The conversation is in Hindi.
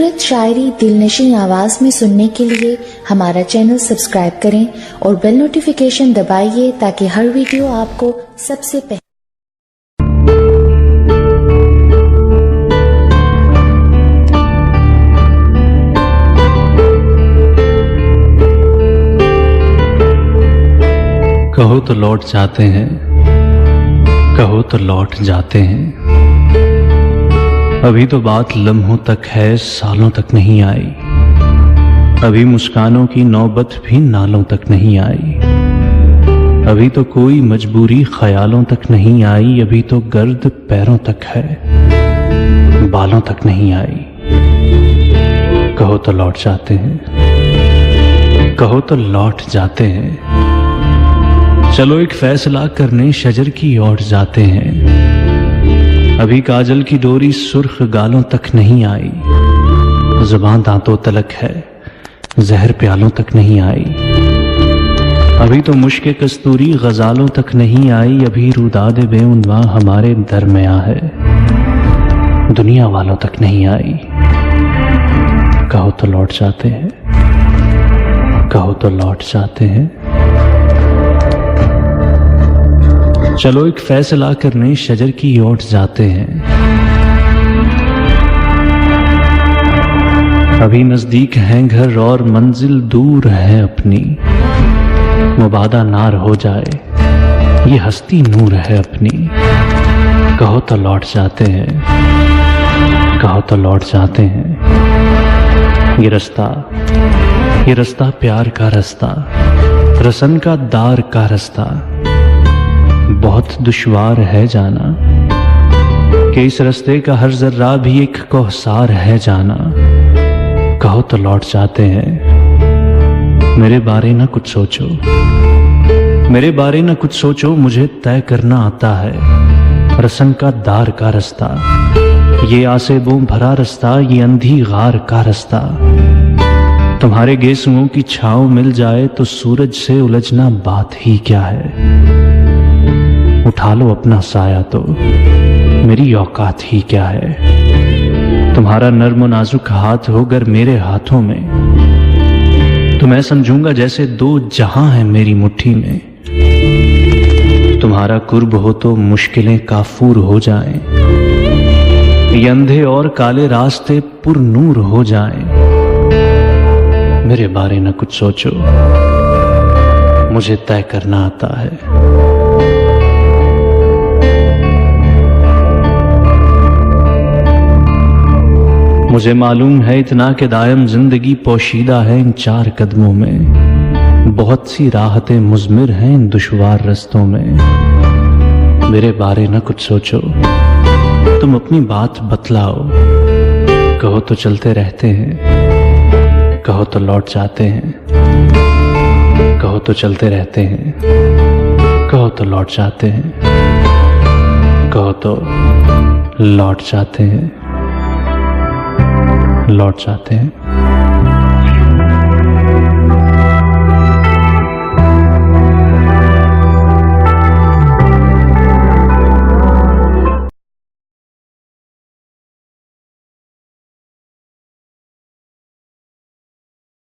खूबसूरत शायरी दिलनशीं आवाज में सुनने के लिए हमारा चैनल सब्सक्राइब करें और बेल नोटिफिकेशन दबाइए ताकि हर वीडियो आपको सबसे पहले। कहो तो लौट जाते हैं, कहो तो लौट जाते हैं। अभी तो बात लम्हों तक है, सालों तक नहीं आई। अभी मुस्कानों की नौबत भी नालों तक नहीं आई। अभी तो कोई मजबूरी ख्यालों तक नहीं आई। अभी तो गर्द पैरों तक है, बालों तक नहीं आई। कहो तो लौट जाते हैं, कहो तो लौट जाते हैं। चलो एक फैसला करने शजर की ओर जाते हैं। अभी काजल की डोरी सुर्ख गालों तक नहीं आई। जुबान दांतों तलक है, जहर प्यालों तक नहीं आई। अभी तो मुश्के कस्तूरी गजालों तक नहीं आई। अभी रुदाद बेउनवा हमारे दरमियां है, दुनिया वालों तक नहीं आई। कहो तो लौट जाते हैं, कहो तो लौट जाते हैं। चलो एक फैसला करने शजर की ओर जाते हैं। अभी नजदीक हैं घर और मंजिल दूर है अपनी। मुबादा नार हो जाए, ये हस्ती नूर है अपनी। कहो तो लौट जाते हैं, कहो तो लौट जाते हैं। ये रास्ता प्यार का रास्ता, रसन का दार का रास्ता। बहुत दुश्वार है जाना कि इस रास्ते का हर जर्रा भी एक कोहसार है जाना। कहो तो लौट जाते हैं। मेरे बारे ना कुछ सोचो, मेरे बारे ना कुछ सोचो। मुझे तय करना आता है रसन का दार का रास्ता। ये आसेबों भरा रास्ता, ये अंधी गार का रास्ता। तुम्हारे गेसुओं की छांव मिल जाए तो सूरज से उलझना बात ही क्या है। उठा लो अपना साया तो मेरी औकात ही क्या है। तुम्हारा नर्म नाजुक हाथ हो अगर मेरे हाथों में, तो मैं समझूंगा जैसे दो जहां हैं मेरी मुट्ठी में। तुम्हारा कुर्ब हो तो मुश्किलें काफूर हो जाएं। ये अंधे और काले रास्ते पुरनूर हो जाएं। मेरे बारे न कुछ सोचो, मुझे तय करना आता है। मुझे मालूम है इतना कि दायम जिंदगी पोशीदा है इन चार कदमों में। बहुत सी राहतें मुज़मिर हैं इन दुश्वार रस्तों में। मेरे बारे न कुछ सोचो, तुम अपनी बात बतलाओ। कहो तो चलते रहते हैं, कहो तो लौट जाते हैं। कहो तो चलते रहते हैं, कहो तो लौट जाते हैं। कहो तो लौट जाते हैं, लौट जाते हैं।